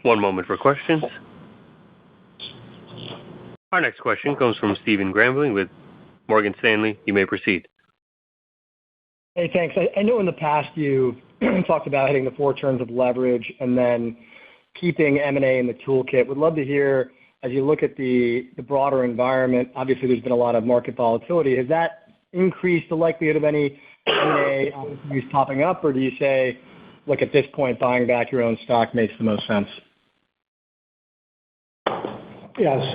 One moment for questions. Our next question comes from Stephen Grambling with Morgan Stanley. You may proceed. Hey, thanks. I know in the past you talked about hitting the 4 turns of leverage and then keeping M&A in the toolkit. Would love to hear, as you look at the broader environment, obviously there's been a lot of market volatility. Has that increased the likelihood of any M&A opportunities popping up, or do you say, look, at this point, buying back your own stock makes the most sense? Yeah,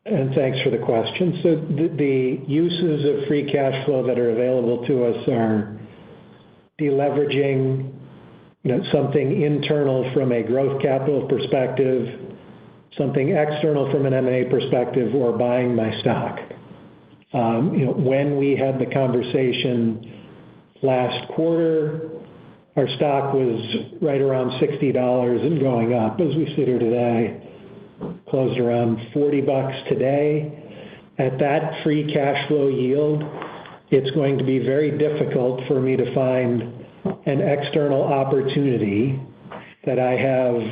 and thanks for the question. So the uses of free cash flow that are available to us are deleveraging, something internal from a growth capital perspective, something external from an M&A perspective, or buying my stock. When we had the conversation last quarter, our stock was right around $60 and going up. As we sit here today, closed around $40 today. At that free cash flow yield, it's going to be very difficult for me to find an external opportunity that I have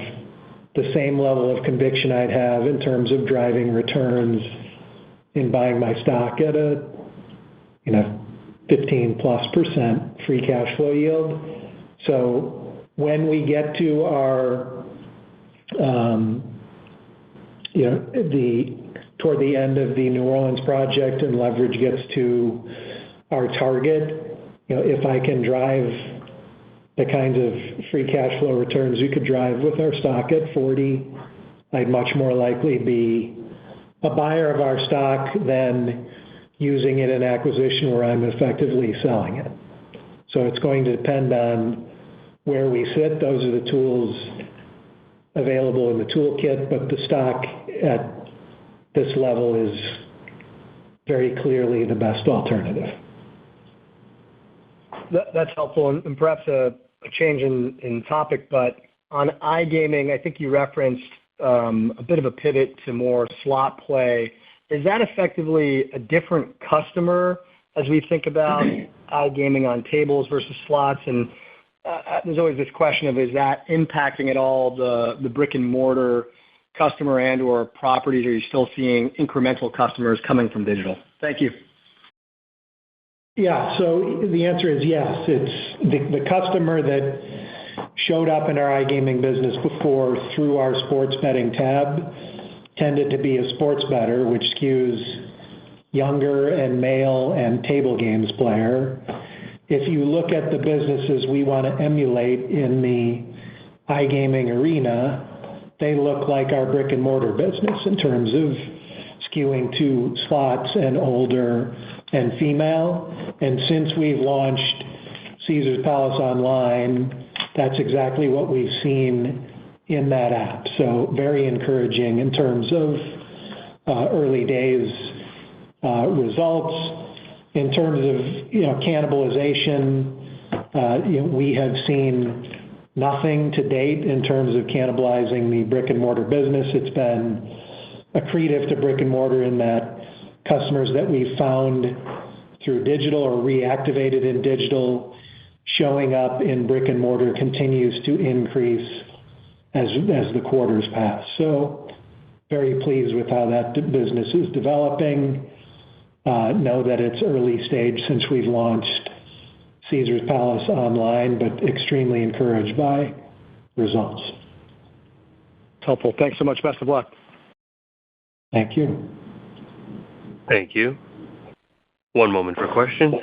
the same level of conviction I'd have in terms of driving returns in buying my stock at a 15+% free cash flow yield. So when we get to our toward the end of the New Orleans project and leverage gets to our target, if I can drive the kinds of free cash flow returns we could drive with our stock at 40, I'd much more likely be a buyer of our stock than using it in acquisition where I'm effectively selling it. So it's going to depend on where we sit. Those are the tools available in the toolkit, but the stock at this level is very clearly the best alternative. That's helpful, and perhaps a change in topic, but on iGaming, I think you referenced a bit of a pivot to more slot play. Is that effectively a different customer as we think about iGaming on tables versus slots? And there's always this question of, is that impacting at all the brick-and-mortar customer and/or properties? Are you still seeing incremental customers coming from digital? Thank you. Yeah, so the answer is yes. It's the customer that showed up in our iGaming business before through our sports betting tab tended to be a sports bettor, which skews younger and male and table games player. If you look at the businesses we want to emulate in the iGaming arena, they look like our brick and mortar business in terms of skewing to slots and older and female. And since we've launched Caesars Palace Online, that's exactly what we've seen in that app. So very encouraging in terms of early days results. In terms of cannibalization, we have seen nothing to date in terms of cannibalizing the brick and mortar business. It's been accretive to brick and mortar in that customers that we found through digital or reactivated in digital showing up in brick and mortar continues to increase as the quarters pass. So very pleased with how that business is developing. Know that it's early stage since we've launched Caesars Palace Online, but extremely encouraged by results. Helpful. Thanks so much. Best of luck. Thank you. Thank you. One moment for questions.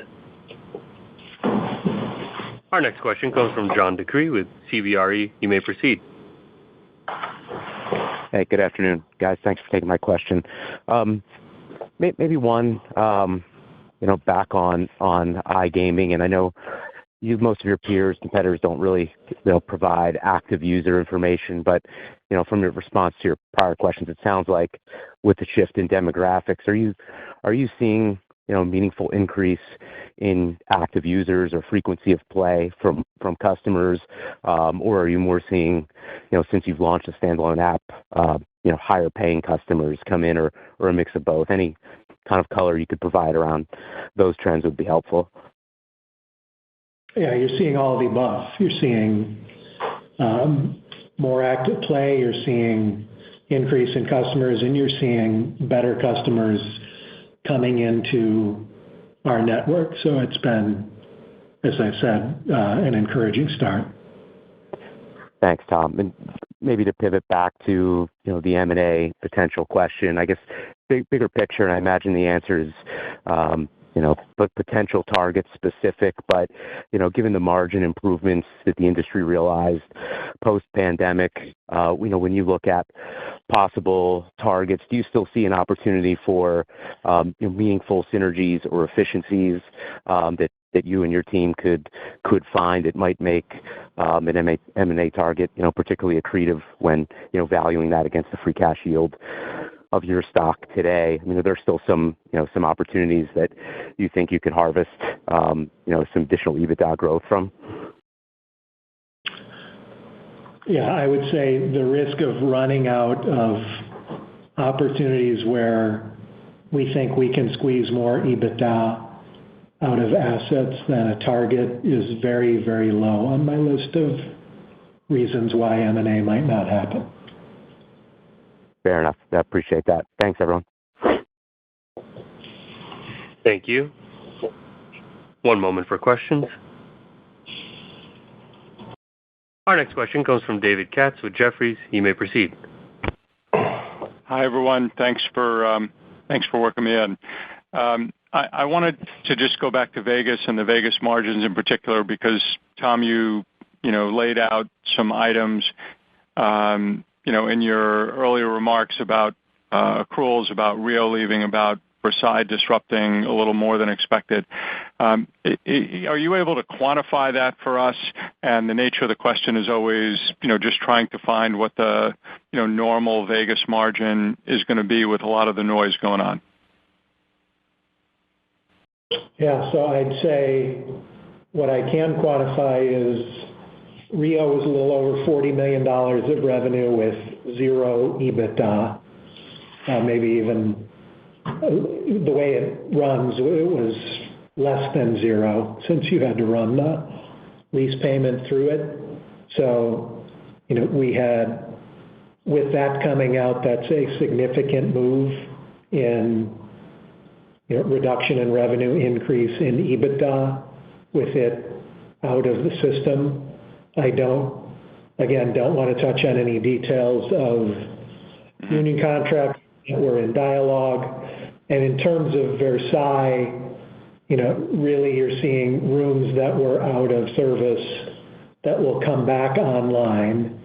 Our next question comes from John DeCree with CBRE. You may proceed. Hey, good afternoon, guys. Thanks for taking my question. Maybe one, back on iGaming, and I know most of your peers, competitors don't really, provide active user information, but, from your response to your prior questions, it sounds like with the shift in demographics, are you seeing, meaningful increase in active users or frequency of play from customers, or are you more seeing, since you've launched a standalone app, higher paying customers come in, or a mix of both? Any kind of color you could provide around those trends would be helpful. Yeah, you're seeing all of the above. You're seeing more active play, you're seeing increase in customers, and you're seeing better customers coming into our network. So it's been, as I said, an encouraging start. Thanks, Tom. And maybe to pivot back to, the M&A potential question, I guess bigger picture, and I imagine the answer is, but potential target specific, but, given the margin improvements that the industry realized post-pandemic, when you look at possible targets, do you still see an opportunity for meaningful synergies or efficiencies that you and your team could find that might make an M&A target, particularly accretive when, valuing that against the free cash yield of your stock today? I mean, are there still some opportunities that you think you could harvest, some additional EBITDA growth from? Yeah, I would say the risk of running out of opportunities where we think we can squeeze more EBITDA out of assets than a target is very, very low on my list of reasons why M&A might not happen. Fair enough. I appreciate that. Thanks, everyone. Thank you. One moment for questions. Our next question comes from David Katz with Jefferies. You may proceed. Hi, everyone. Thanks for working me in. I wanted to just go back to Vegas and the Vegas margins in particular, because Tom, you laid out some items, in your earlier remarks about accruals, about Rio leaving, about side disrupting a little more than expected. Are you able to quantify that for us? And the nature of the question is always, just trying to find what the, normal Vegas margin is going to be with a lot of the noise going on. Yeah, so I'd say what I can quantify is Rio was a little over $40 million of revenue with zero EBITDA. Maybe even the way it runs, it was less than zero since you had to run the lease payment through it. So, we had, with that coming out, that's a significant move in reduction in revenue, increase in EBITDA with it out of the system. I don't want to touch on any details of union contracts that were in dialogue. And in terms of Versailles, really you're seeing rooms that were out of service that will come back online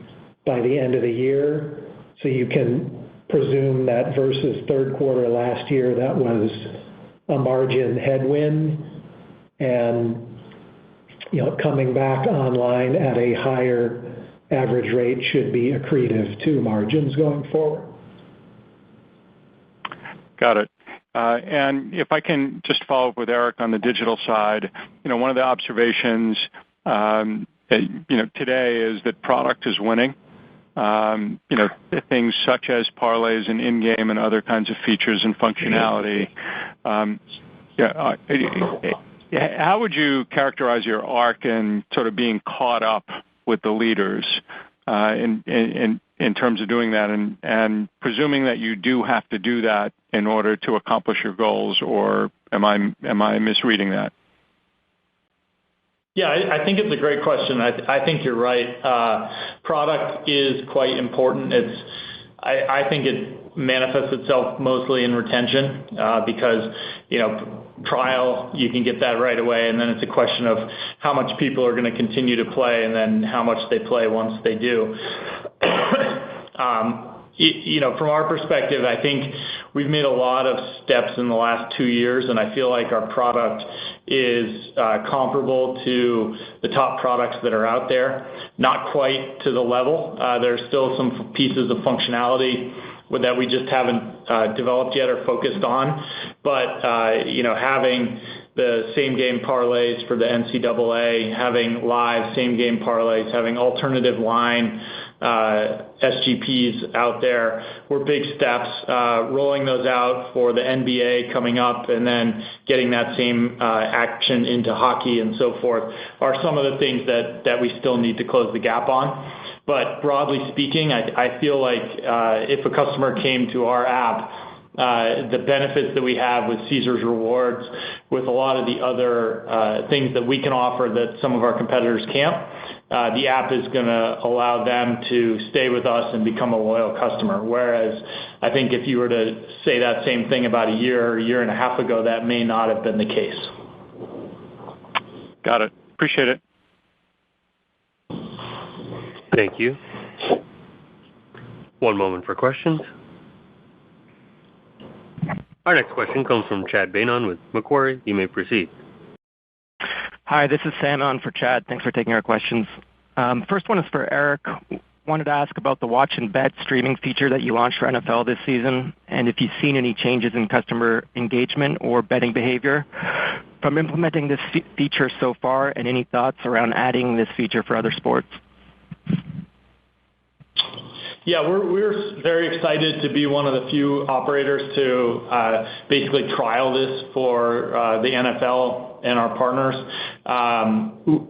by the end of the year. So you can presume that versus third quarter last year, that was a margin headwind, and coming back online at a higher average rate should be accretive to margins going forward. Got it. And if I can just follow up with Eric on the digital side, one of the observations today is that product is winning. Things such as parlays and in-game and other kinds of features and functionality. How would you characterize your arc in sort of being caught up with the leaders in terms of doing that, and presuming that you do have to do that in order to accomplish your goals, or am I misreading that? Yeah, I think it's a great question. I think you're right. Product is quite important. I think it manifests itself mostly in retention because, trial, you can get that right away, and then it's a question of how much people are going to continue to play and then how much they play once they do. From our perspective, I think we've made a lot of steps in the last 2 years, and I feel like our product is comparable to the top products that are out there. Not quite to the level. There's still some pieces of functionality that we just haven't developed yet or focused on. But, having the same game parlays for the NCAA, having live same game parlays, having alternative line SGPs out there were big steps. Rolling those out for the NBA coming up and then getting that same action into hockey and so forth are some of the things that we still need to close the gap on. But broadly speaking, I feel like if a customer came to our app, the benefits that we have with Caesars Rewards, with a lot of the other things that we can offer that some of our competitors can't, the app is going to allow them to stay with us and become a loyal customer. Whereas I think if you were to say that same thing about a year and a half ago, that may not have been the case. Got it. Appreciate it. Thank you. One moment for questions. Our next question comes from Chad Beynon with Macquarie. You may proceed. Hi, this is Sam on for Chad. Thanks for taking our questions. First one is for Eric. Wanted to ask about the watch and bet streaming feature that you launched for NFL this season, and if you've seen any changes in customer engagement or betting behavior from implementing this feature so far, and any thoughts around adding this feature for other sports? Yeah, we're very excited to be one of the few operators to basically trial this for the NFL and our partners.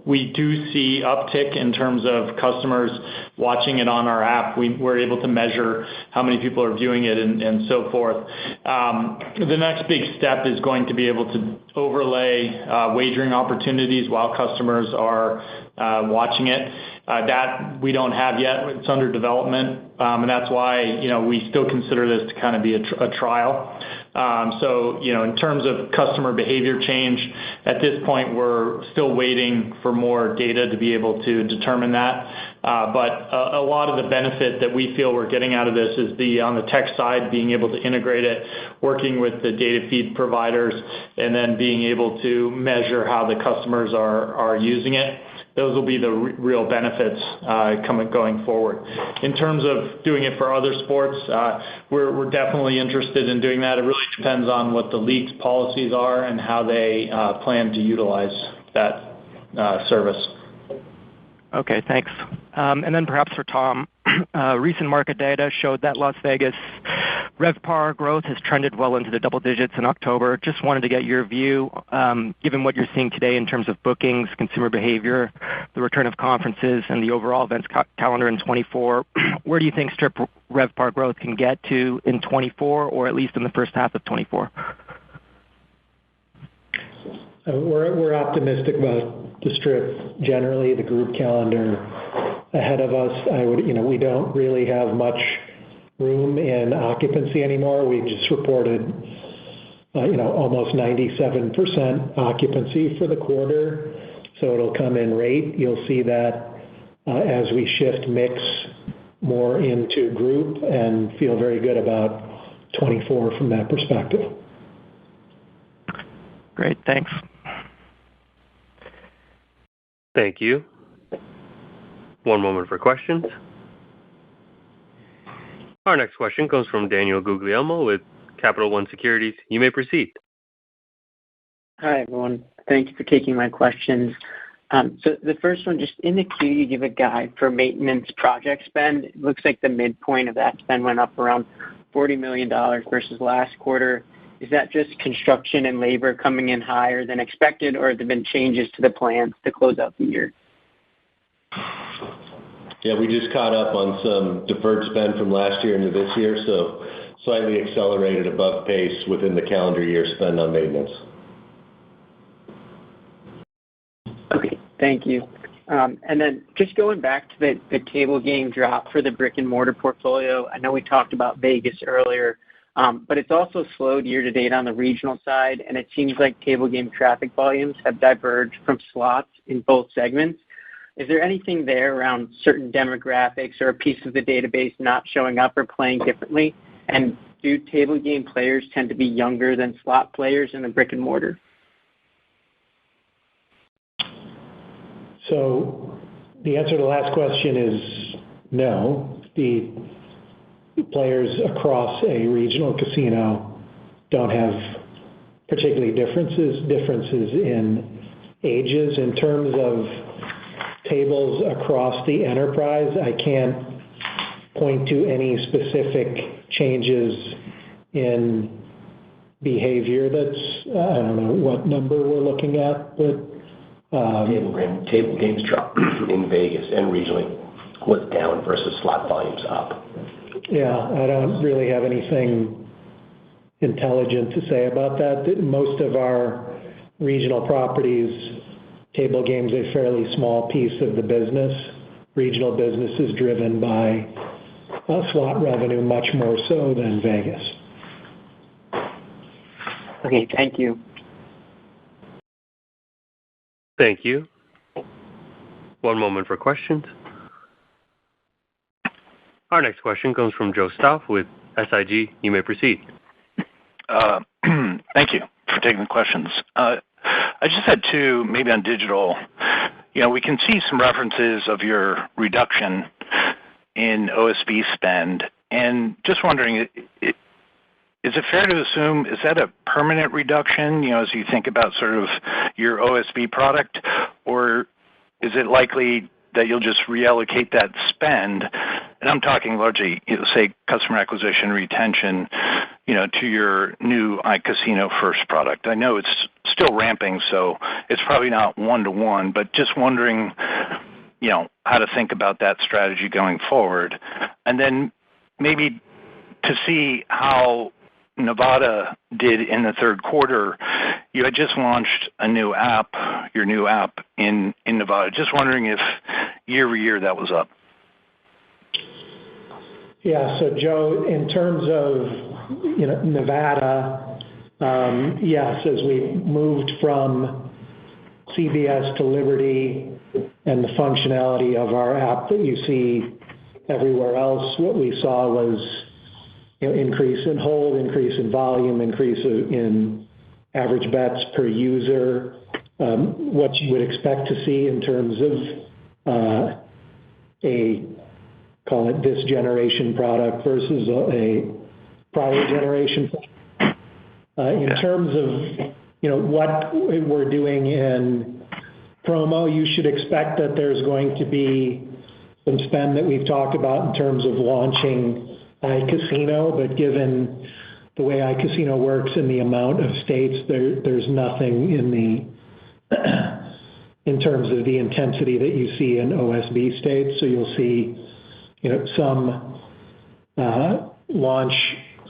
We do see uptick in terms of customers watching it on our app. We're able to measure how many people are viewing it and so forth. The next big step is going to be able to overlay wagering opportunities while customers are watching it. That we don't have yet. It's under development, and that's why we still consider this to kind of be a trial. So in terms of customer behavior change, at this point we're still waiting for more data to be able to determine that. But a lot of the benefit that we feel we're getting out of this is on the tech side, being able to integrate it, working with the data feed providers, and then being able to measure how the customers are using it. Those will be the real benefits going forward. In terms of doing it for other sports, we're definitely interested in doing that. It really depends on what the league's policies are and how they plan to utilize that service. Okay, thanks. And then perhaps for Tom, recent market data showed that Las Vegas RevPAR growth has trended well into the double digits in October. Just wanted to get your view, given what you're seeing today in terms of bookings, consumer behavior, the return of conferences, and the overall events calendar in 24. Where do you think Strip RevPAR growth can get to in 24, or at least in the first half of 24? We're optimistic about the Strip generally, the group calendar ahead of us. We don't really have much room in occupancy anymore. We just reported, almost 97% occupancy for the quarter, so it'll come in rate. You'll see that as we shift mix more into group and feel very good about 24 from that perspective. Great, thanks. Thank you. One moment for questions. Our next question comes from Daniel Guglielmo with Capital One Securities. You may proceed. Hi, everyone. Thank you for taking my questions. So the first one, just in the queue, you give a guide for maintenance project spend. It looks like the midpoint of that spend went up around $40 million versus last quarter. Is that just construction and labor coming in higher than expected, or have there been changes to the plans to close out the year? Yeah, we just caught up on some deferred spend from last year into this year, so slightly accelerated above pace within the calendar year spend on maintenance. Okay, thank you. And then just going back to the table game drop for the brick-and-mortar portfolio, I know we talked about Vegas earlier, but it's also slowed year-to-date on the regional side, and it seems like table game traffic volumes have diverged from slots in both segments. Is there anything there around certain demographics or a piece of the database not showing up or playing differently? And do table game players tend to be younger than slot players in the brick-and-mortar? So the answer to the last question is no. The players across a regional casino don't have particularly differences in ages. In terms of tables across the enterprise, I can't point to any specific changes in behavior that's, I don't know what number we're looking at, but table games drop in Vegas and regionally was down versus slot volumes up. Yeah, I don't really have anything intelligent to say about that. Most of our regional properties, table games a fairly small piece of the business. Regional business is driven by slot revenue much more so than Vegas. Okay, thank you. Thank you. One moment for questions. Our next question comes from Joe Stauff with SIG. You may proceed. Thank you for taking the questions. I just had two, maybe on digital. We can see some references of your reduction in OSB spend, and just wondering, is it fair to assume, is that a permanent reduction, as you think about sort of your OSB product, or is it likely that you'll just reallocate that spend, and I'm talking largely, say, customer acquisition, retention, to your new iCasino First product? I know it's still ramping, so it's probably not one-to-one, but just wondering, how to think about that strategy going forward. And then maybe to see how Nevada did in the third quarter. You had just launched your new app in Nevada. Just wondering if year-over-year that was up. Yeah, so Joe, in terms of Nevada, yes, as we moved from CBS to Liberty and the functionality of our app that you see everywhere else. What we saw was, increase in hold, increase in volume, increase in average bets per user, what you would expect to see in terms of call it this generation product versus a prior generation. In terms of what we're doing in promo, you should expect that there's going to be some spend that we've talked about in terms of launching iCasino, but given the way iCasino works and the amount of states, there's nothing in terms of the intensity that you see in OSB states. So you'll see some launch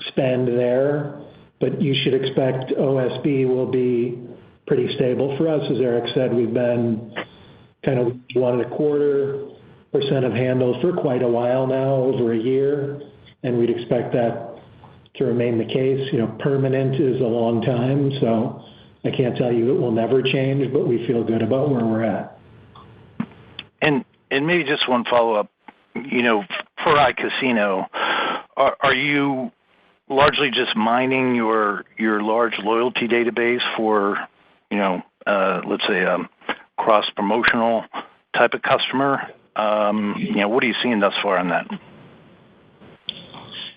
spend there, but you should expect OSB will be pretty stable for us. As Eric said, we've been kind of 1.25% of handle for quite a while now, over a year, and we'd expect that to remain the case. Permanent is a long time, so I can't tell you it will never change, but we feel good about where we're at. And maybe just one follow-up. For iCasino, are you largely just mining your large loyalty database for, let's say cross-promotional type of customer? What are you seeing thus far on that?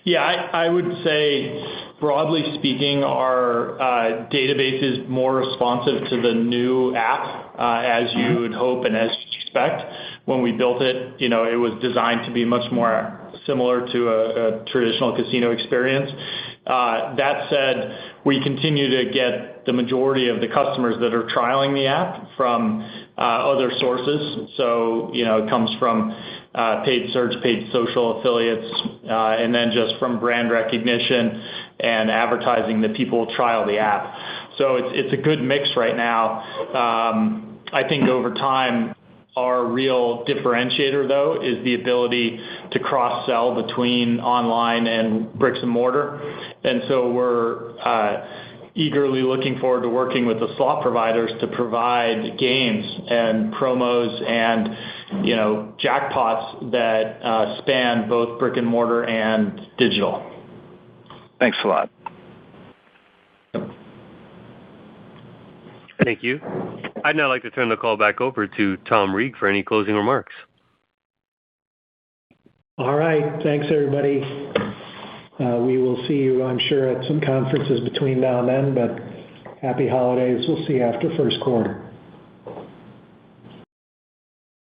Yeah, I would say, broadly speaking, our database is more responsive to the new app, as you would hope and as you'd expect. When we built it, it was designed to be much more similar to a traditional casino experience. That said, we continue to get the majority of the customers that are trialing the app from other sources. So, it comes from paid search, paid social affiliates, and then just from brand recognition and advertising that people trial the app. So it's a good mix right now. I think over time, our real differentiator, though, is the ability to cross-sell between online and bricks and mortar. And so we're eagerly looking forward to working with the slot providers to provide games and promos and, jackpots that span both brick and mortar and digital. Thanks a lot. Thank you. I'd now like to turn the call back over to Tom Reeg for any closing remarks. All right. Thanks, everybody. We will see you, I'm sure, at some conferences between now and then, but happy holidays. We'll see you after first quarter.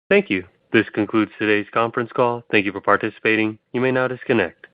Thank you. This concludes today's conference call. Thank you for participating. You may now disconnect.